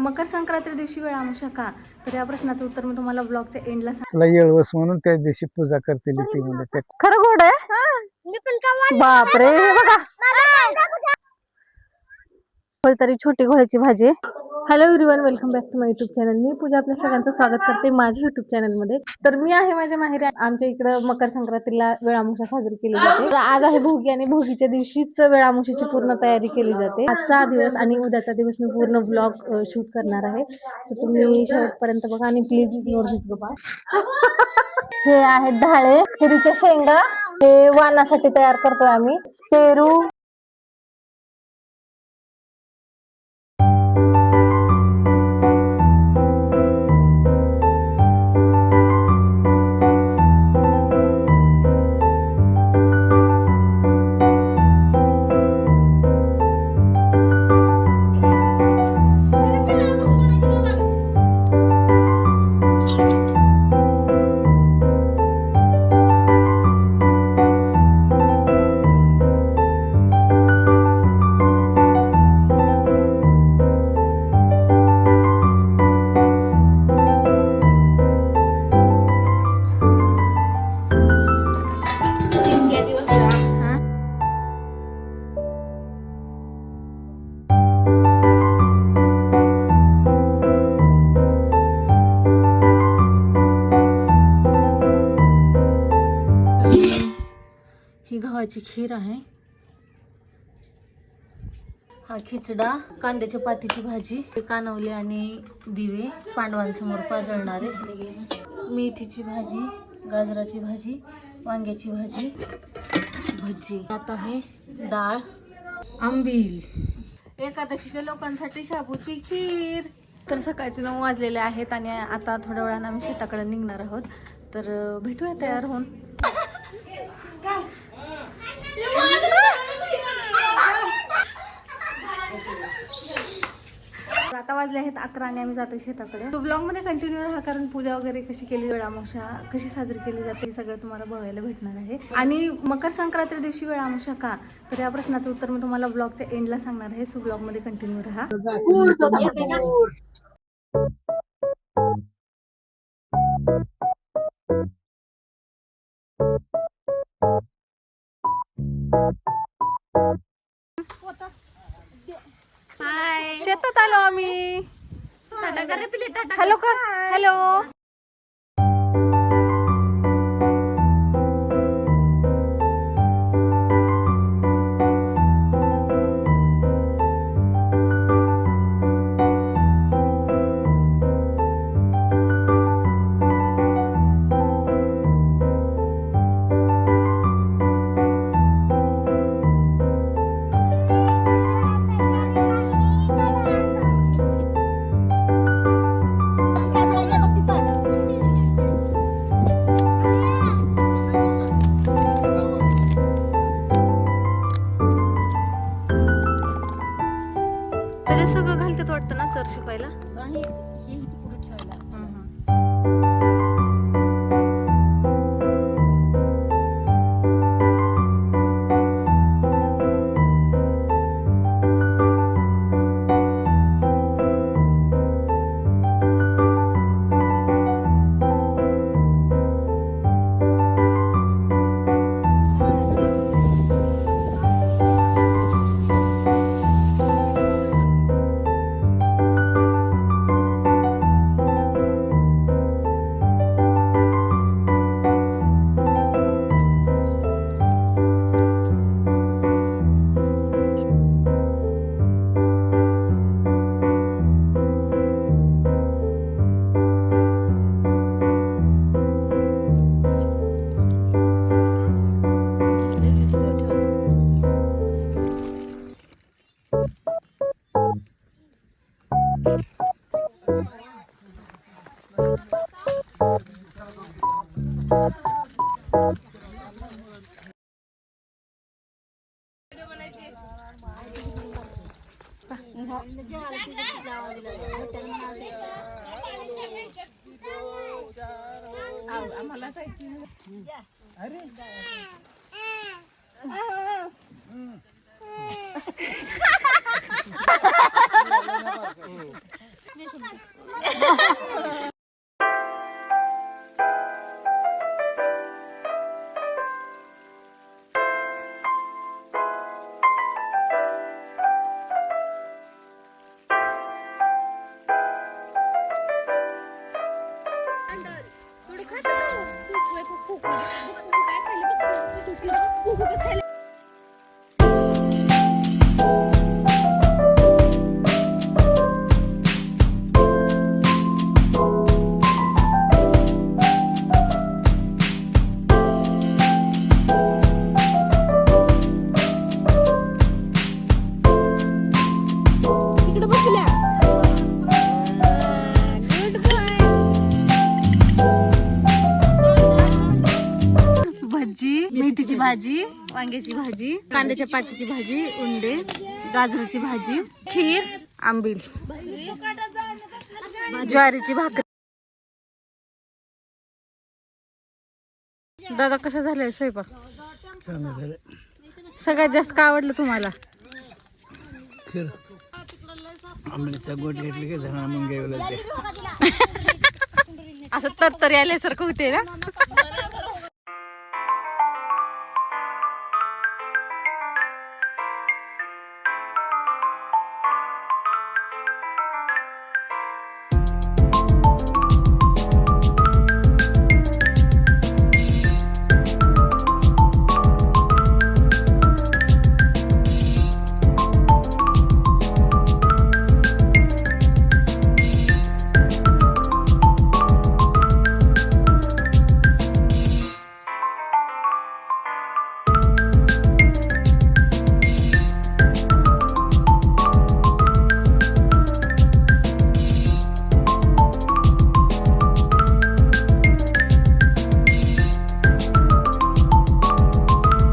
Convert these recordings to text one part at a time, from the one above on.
मकर संक्रांती दिवशी वेळ आमुषा का? तर या प्रश्नाचं उत्तर मी तुम्हाला ब्लॉगच्या एंडला तुला येळवस म्हणून त्या दिवशी पूजा करतील ती म्हणजे खरं गोड आहे. बापरे हे बघा तरी छोटी घोड्याची भाजी. Hello everyone, welcome back to my YouTube channel. मी पूजा आपल्या सगळ्यांचं स्वागत करते माझ्या युट्यूब चॅनलमध्ये. तर मी आहे माझ्या माहेरी. आमच्या इकडं मकर संक्रांतीला वेळामुषा साजरी केली जाते. तर आज आहे भोगी आणि भोगीच्या दिवशीच वेळामुषाची पूर्ण तयारी केली जाते. आजचा दिवस आणि उद्याचा दिवस मी पूर्ण ब्लॉग शूट करणार आहे. तर तुम्ही शेवटपर्यंत बघा आणि प्लीज इग्नोर दिस बघा. हे आहेत ढाळे, तुरीच्या शेंगा, हे वाणासाठी तयार करतोय आम्ही. पेरू, ही गव्हाची खीर आहे. हा खिचडा, कांद्याच्या पातीची भाजी, कानवले आणि दिवे पांडवांसमोर पाजळणारे, मेथीची भाजी, गाजराची भाजी, वांग्याची भाजी, भजी. आता आहे डाळ, आंबील. एकादशीच्या लोकांसाठी शाबूची खीर. तर सकाळचे 9 वाजलेले आहेत आणि आता थोड्या वेळानं आम्ही शेताकडे निघणार आहोत. तर भेटूया तयार होऊन. आता वाजले आहेत 11 आणि आम्ही जातो शेताकडे. तो ब्लॉग मध्ये कंटिन्यू राहा, कारण पूजा वगैरे कशी केली, वेळामुषा कशी साजरी केली जाते हे सगळं तुम्हाला बघायला भेटणार आहे. आणि मकर संक्रांती दिवशी वेळामुषा का? तर या प्रश्नाचं उत्तर मी तुम्हाला ब्लॉगच्या एंडला सांगणार आहे. सो ब्लॉग मध्ये कंटिन्यू राहा. हाय, शेतात आलो आम्ही. हॅलो कर, हॅलो. त्याच्यात सगळं घालतात वाटतं ना चर शिपायला. भजी, मेथीची भाजी, वांग्याची भाजी, कांद्याच्या पातीची भाजी, उंडे, गाजराची भाजी, खीर, आंबील, ज्वारीची भाकरी. दादा कसं झालंय स्वयंपाक? सगळ्यात जास्त काय आवडलं तुम्हाला? खीर आंबलीचा गोट घेतली की झाला मग गेवलं ते. असं तरतरी आल्यासारखं होते ना.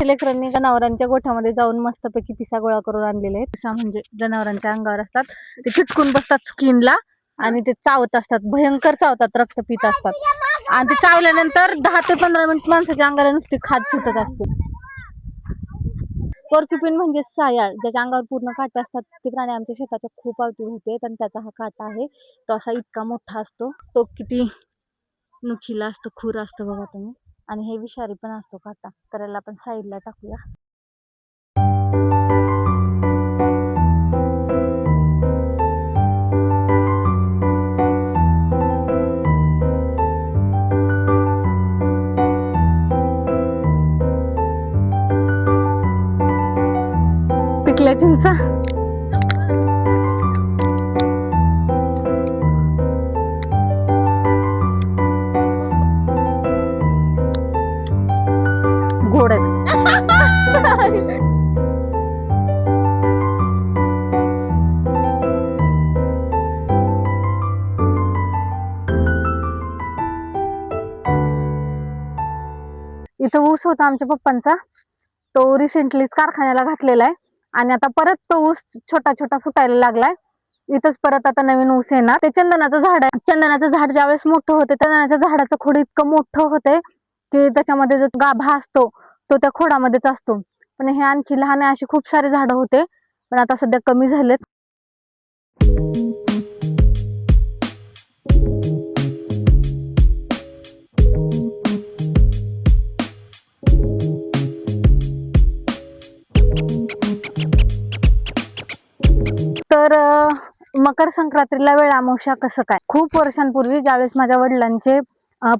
लेकरांनी जनावरांच्या गोठ्यामध्ये जाऊन मस्तपैकी पिसा गोळा करून आणलेले आहेत. पिसा म्हणजे जनावरांच्या अंगावर असतात, ते चिटकून बसतात स्किनला आणि ते चावत असतात, भयंकर चावतात, रक्त पित असतात आणि ते चावल्यानंतर 10 ते 15 मिनिट माणसाच्या अंगाला नुसती खाज सुटत असते. पोर्क्युपिन म्हणजे सायाळ, ज्याच्या अंगावर पूर्ण काटे असतात. ते प्राणी आमच्या शेताच्या खूप अवती होते आणि त्याचा हा काटा आहे तो असा इतका मोठा असतो. तो किती नुखीला असतो, खूर असतो बघा तुम्ही. आणि हे विषारी पण असतो काटा. तर याला आपण साईडला टाकूया. पिकल्या चिंचा गोड आहेत. इथं ऊस होता आमच्या पप्पांचा, तो रिसेंटलीच कारखान्याला घातलेला आहे आणि आता परत तो ऊस छोटा छोटा फुटायला लागलाय. इथंच परत आता नवीन ऊस येणार. ते चंदनाचं झाड आहे. चंदनाचं झाड ज्यावेळेस मोठं होते, चंदनाच्या झाडाचं खोड इतकं मोठं होते की त्याच्यामध्ये जो गाभा असतो तो त्या खोडामध्येच असतो. पण हे आणखी लहान आहे. अशी खूप सारे झाडं होते पण आता सध्या कमी झालेत. तर मकर संक्रांतीला वेळ अमावस्या कसं काय? खूप वर्षांपूर्वी ज्यावेळेस माझ्या वडिलांचे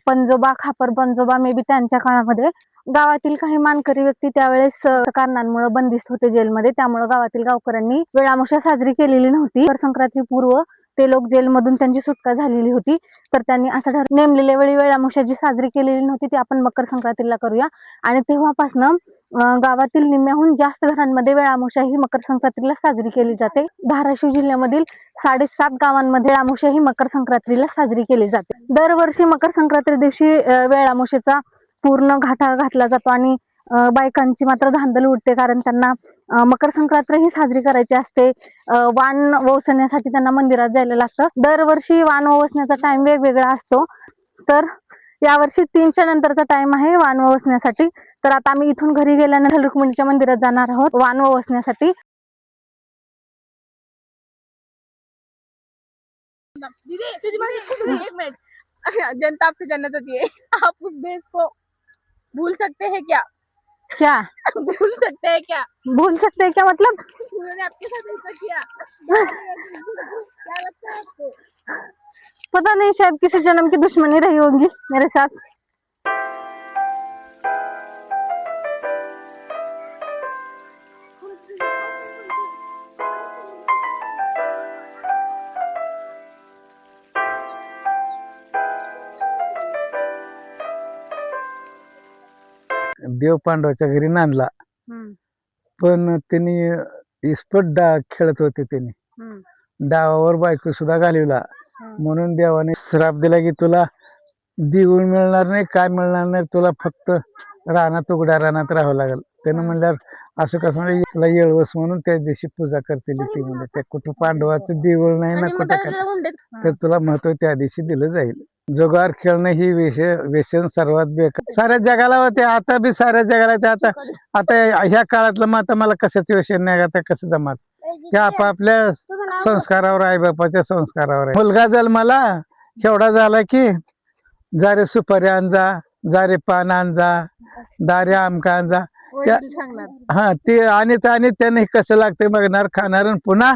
पंजोबा, खापर पंजोबा, मे बी त्यांच्या काळामध्ये गावातील काही मानकरी व्यक्ती त्यावेळेस कारणांमुळे बंदिस्त होते जेलमध्ये. त्यामुळे गावातील गावकऱ्यांनी वेळ अमावस्या साजरी केलेली नव्हती. मकर संक्रांती पूर्व ते लोक जेलमधून त्यांची सुटका झालेली होती. तर त्यांनी असं नेमलेल्या वेळी वेळ अमावस्या जी साजरी केलेली नव्हती ती आपण मकर संक्रांतीला करूया. आणि तेव्हापासून गावातील निम्म्याहून जास्त घरांमध्ये वेळ अमावस्या ही मकर संक्रांतीला साजरी केली जाते. धाराशिव जिल्ह्यामधील 7.5 गावांमध्ये अमावस्या ही मकर संक्रांतीला साजरी केली जाते. दरवर्षी मकर संक्रांती दिवशी वेळ अमावस्येचा पूर्ण घाटा घातला जातो आणि बायकांची मात्र धांदल उडते, कारण त्यांना मकर संक्रांत ही साजरी करायची असते. वाण वसण्यासाठी त्यांना मंदिरात जायला लागतं. दरवर्षी वाण वसण्याचा टाइम वेगवेगळा असतो. तर यावर्षी 3च्या नंतरचा टाइम आहे वाण वसण्यासाठी. तर आता आम्ही इथून घरी गेल्यानंतर रुक्मिणीच्या मंदिरात जाणार आहोत वाण वसण्यासाठी. दीदी एक मिनट जनता आपसे जन्नत होती है आप उस देश को भूल सकते हैं क्या क्या भूल सकते हैं क्या भूल सकते हैं क्या मतलब? उन्होंने आपके साथ ऐसा किया क्या लगता है आपको पता नहीं, शायद किसी जन्म की दुश्मनी रही होगी मेरे साथ। देव पांडवाच्या घरी नांदला, पण त्यांनी इस्पत खेळत होते. त्यांनी डावावर बायको सुद्धा घालवला, म्हणून देवाने श्राप दिला की तुला देऊळ मिळणार नाही, काय मिळणार नाही, तुला फक्त रानात उघड्या रानात राहावं लागेल. त्यानं म्हणल्यावर असं कसं म्हणजे तुला येळवस म्हणून त्या दिवशी पूजा करतील ती म्हणजे त्या कुठं पांडवाचं देऊळ नाही ना कुठं काय, तर तुला महत्व त्या दिवशी दिलं जाईल. जुगार खेळणं ही व्यसन सर्वात बेकार साऱ्या जगाला होते, आता बी साऱ्या जगाला ते. आता आता ह्या काळातलं मग आता मला कशाचं व्यसन नाही, आता कसं जमात ते आपापल्या संस्कारावर आई बापाच्या संस्कारावर आहे. मुलगा जन्माला केवढा झाला की जारे सुपारी आणजा, जारे पान आणजा, दारे आमका आणजा, हा ते आणि त्याने कसं लागतंय बघणार, खाणार आणि पुन्हा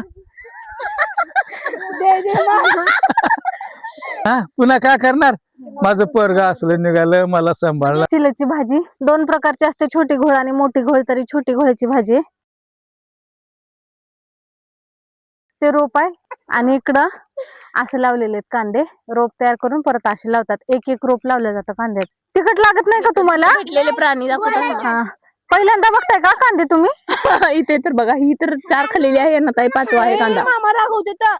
हा पुन्हा काय करणार. माझं पोरग असलं निघालं, मला सांभाळलं. चिल्याची भाजी 2 प्रकारची असते, छोटी घोळ आणि मोठी घोळ. तरी छोटी घोळाची भाजी आहे. ते रोप आहे आणि इकडं असं लावलेले आहेत कांदे. रोप तयार करून परत असे लावतात. एक एक रोप लावलं जातं कांद्याचं. तिखट लागत नाही का तुम्हाला? भेटलेले प्राणी दाखवतात. हा, पहिल्यांदा बघताय का कांदे तुम्ही? इथे तर बघा, ही तर 4 खाल्लेली आहे ना ताई, 5वा आहे कांदा. मामा रागवते तर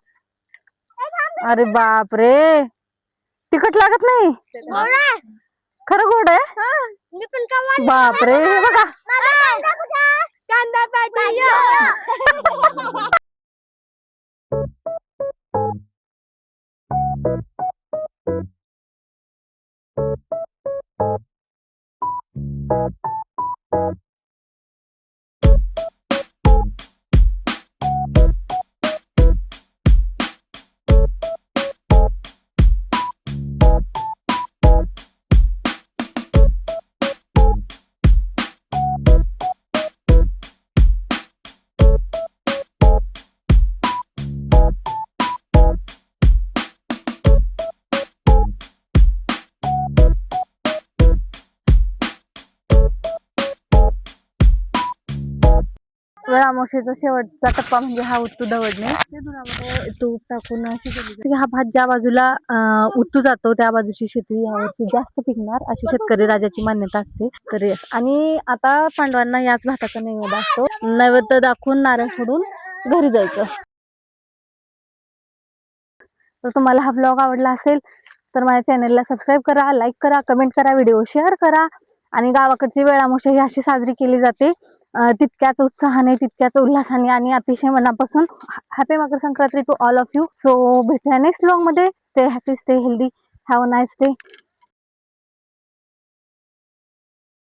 अरे बाप रे, तिखट लागत नाही? खरं गोड आहे? बाप रे, हे बघा. कांदा पाहिजे. वेळामोशीचा शेवटचा टप्पा म्हणजे हा उत्तू दवडणे. ते दुधामध्ये तूप टाकून शिजवली. हा भात ज्या बाजूला उत्तू जातो त्या बाजूची शेती यावर्षी जास्त पिकणार अशी शेतकरी राजाची मान्यता असते. तर आणि आता पांडवांना याच भाताचा नैवेद्य असतो. नैवेद्य दाखवून नारळ फोडून घरी जायचं. तर तुम्हाला हा ब्लॉग आवडला असेल तर माझ्या चॅनलला सबस्क्राईब करा, लाईक करा, कमेंट करा, व्हिडिओ शेअर करा. आणि गावाकडची वेळामोशी ही अशी साजरी केली जाते, तितक्याच उत्साहाने, तितक्याच उल्हासाने आणि अतिशय मनापासून. Happy Makar Sankranti to all of you. So भेटूया नेक्स्ट ब्लॉग मध्ये. Stay happy, stay healthy, have a nice day.